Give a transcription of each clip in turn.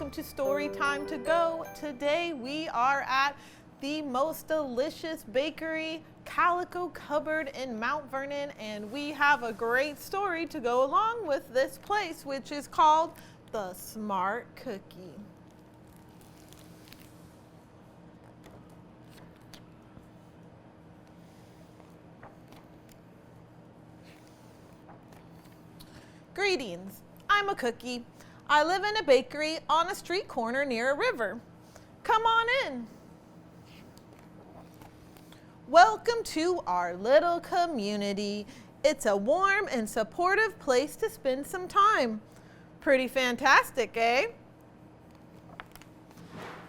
welcome to Storytime to Go. Today we are at the most delicious bakery, Calico Cupboard in Mount Vernon, and we have a great story to go along with this place, which is called the Smart Cookie. Greetings, I'm a cookie. I live in a bakery on a street corner near a river. Come on in. Welcome to our little community. It's a warm and supportive place to spend some time. Pretty fantastic, eh?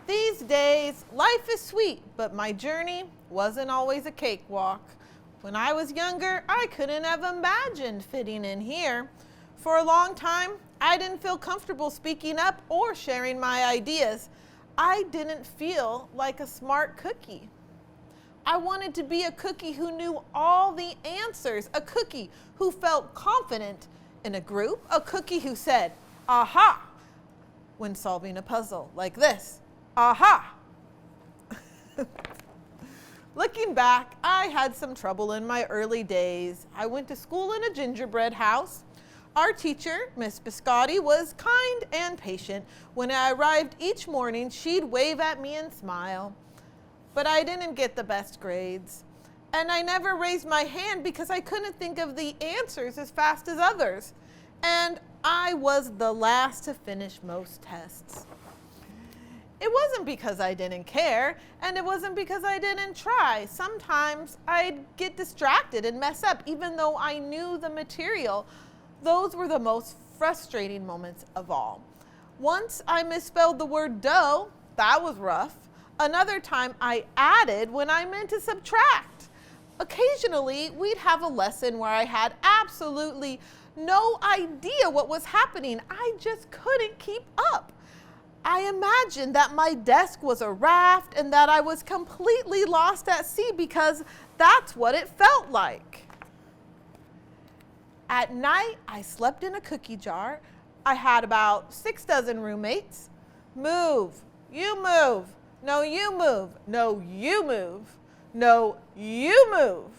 These days, life is sweet, but my journey wasn't always a cakewalk. When I was younger, I couldn't have imagined fitting in here. For a long time, I didn't feel comfortable speaking up or sharing my ideas. I didn't feel like a smart cookie. I wanted to be a cookie who knew all the answers, a cookie who felt confident in a group, a cookie who said, aha, when solving a puzzle like this, aha. Looking back, I had some trouble in my early days. I went to school in a gingerbread house. Our teacher, Miss Biscotti, was kind and patient. When I arrived each morning, she'd wave at me and smile. But I didn't get the best grades. And I never raised my hand because I couldn't think of the answers as fast as others. And I was the last to finish most tests. It wasn't because I didn't care, and it wasn't because I didn't try. Sometimes I'd get distracted and mess up, even though I knew the material. Those were the most frustrating moments of all. Once I misspelled the word dough. That was rough. Another time I added when I meant to subtract. Occasionally, we'd have a lesson where I had absolutely no idea what was happening. I just couldn't keep up. I imagined that my desk was a raft and that I was completely lost at sea because that's what it felt like. At night, I slept in a cookie jar. I had about 6 dozen roommates. Move, you move. No, you move. No, you move. No, you move.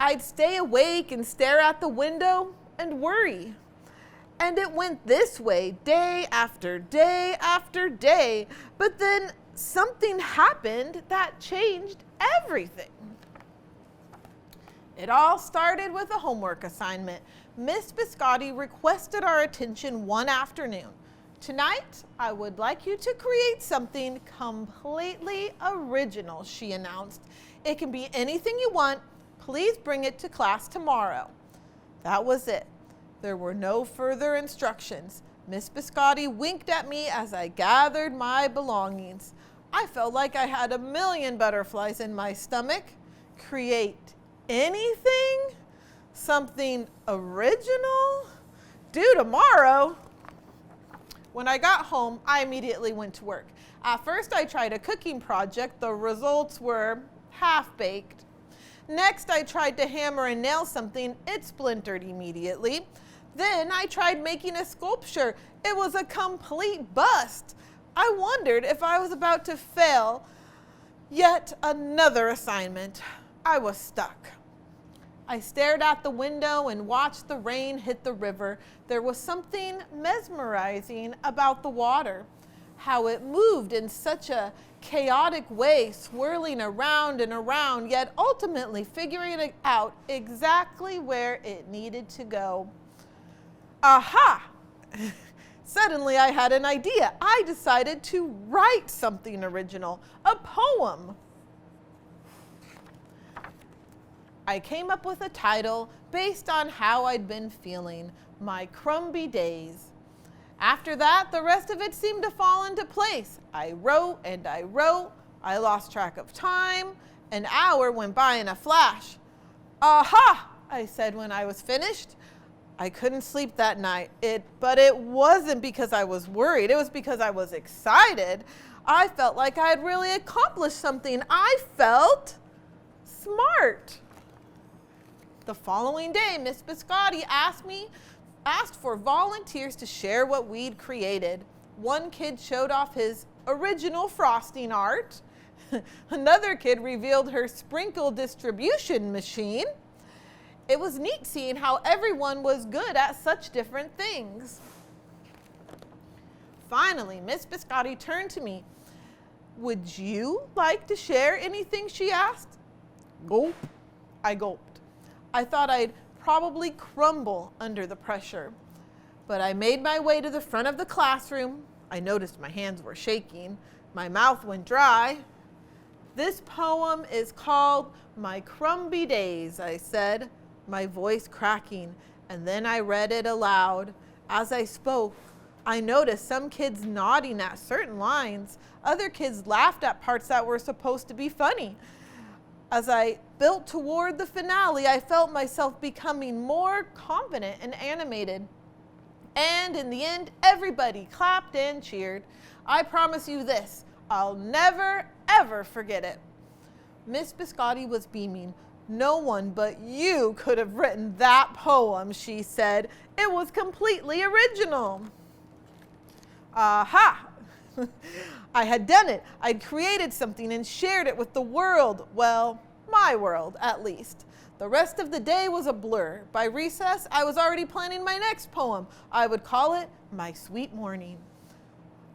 I'd stay awake and stare at the window and worry. And it went this way day after day after day. But then something happened that changed everything. It all started with a homework assignment. Miss Biscotti requested our attention one afternoon. Tonight, I would like you to create something completely original, she announced. It can be anything you want. Please bring it to class tomorrow. That was it. There were no further instructions. Miss Biscotti winked at me as I gathered my belongings. I felt like I had a million butterflies in my stomach. Create anything? Something original? Due tomorrow? When I got home, I immediately went to work. At first, I tried a cooking project. The results were half-baked. Next, I tried to hammer and nail something. It splintered immediately. Then I tried making a sculpture. It was a complete bust. I wondered if I was about to fail yet another assignment. I was stuck. I stared out the window and watched the rain hit the river. There was something mesmerizing about the water, how it moved in such a chaotic way, swirling around and around, yet ultimately figuring out exactly where it needed to go. Aha! Suddenly I had an idea. I decided to write something original, a poem. I came up with a title based on how I'd been feeling, My Crumby Days. After that, the rest of it seemed to fall into place. I wrote and I wrote. I lost track of time. An hour went by in a flash. Aha! I said when I was finished. I couldn't sleep that night, but it wasn't because I was worried. It was because I was excited. I felt like I had really accomplished something. I felt smart. The following day, Miss Biscotti asked for volunteers to share what we'd created. One kid showed off his original frosting art. Another kid revealed her sprinkle distribution machine. It was neat seeing how everyone was good at such different things. Finally, Miss Biscotti turned to me. "Would you like to share anything?" she asked. Gulp. I gulped. I thought I'd probably crumble under the pressure. But I made my way to the front of the classroom. I noticed my hands were shaking. My mouth went dry. "This poem is called My Crumby Days," I said, my voice cracking, and then I read it aloud. As I spoke, I noticed some kids nodding at certain lines. Other kids laughed at parts that were supposed to be funny. As I built toward the finale, I felt myself becoming more confident and animated. And in the end, everybody clapped and cheered. I promise you this, I'll never, ever forget it. Miss Biscotti was beaming. "No one but you could have written that poem," she said. "It was completely original." Aha! I had done it. I'd created something and shared it with the world. Well, my world, at least. The rest of the day was a blur. By recess, I was already planning my next poem. I would call it My Sweet Morning.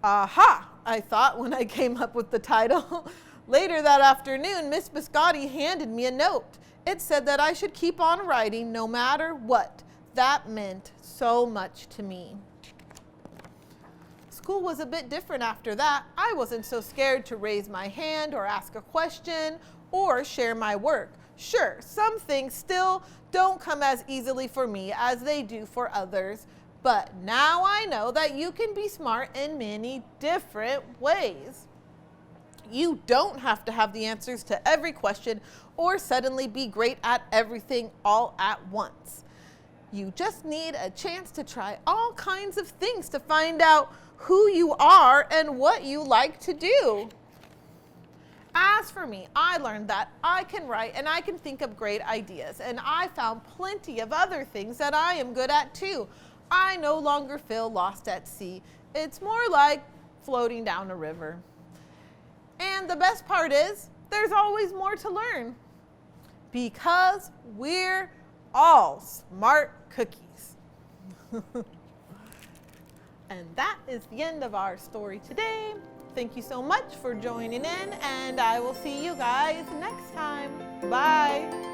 Aha, I thought when I came up with the title. Later that afternoon, Miss Biscotti handed me a note. It said that I should keep on writing no matter what. That meant so much to me. School was a bit different after that. I wasn't so scared to raise my hand or ask a question or share my work. Sure, some things still don't come as easily for me as they do for others, but now I know that you can be smart in many different ways. You don't have to have the answers to every question or suddenly be great at everything all at once. You just need a chance to try all kinds of things to find out who you are and what you like to do. As for me, I learned that I can write and I can think of great ideas, and I found plenty of other things that I am good at too. I no longer feel lost at sea. It's more like floating down a river. And the best part is, there's always more to learn. Because we're all smart cookies. And that is the end of our story today. Thank you so much for joining in, and I will see you guys next time. Bye.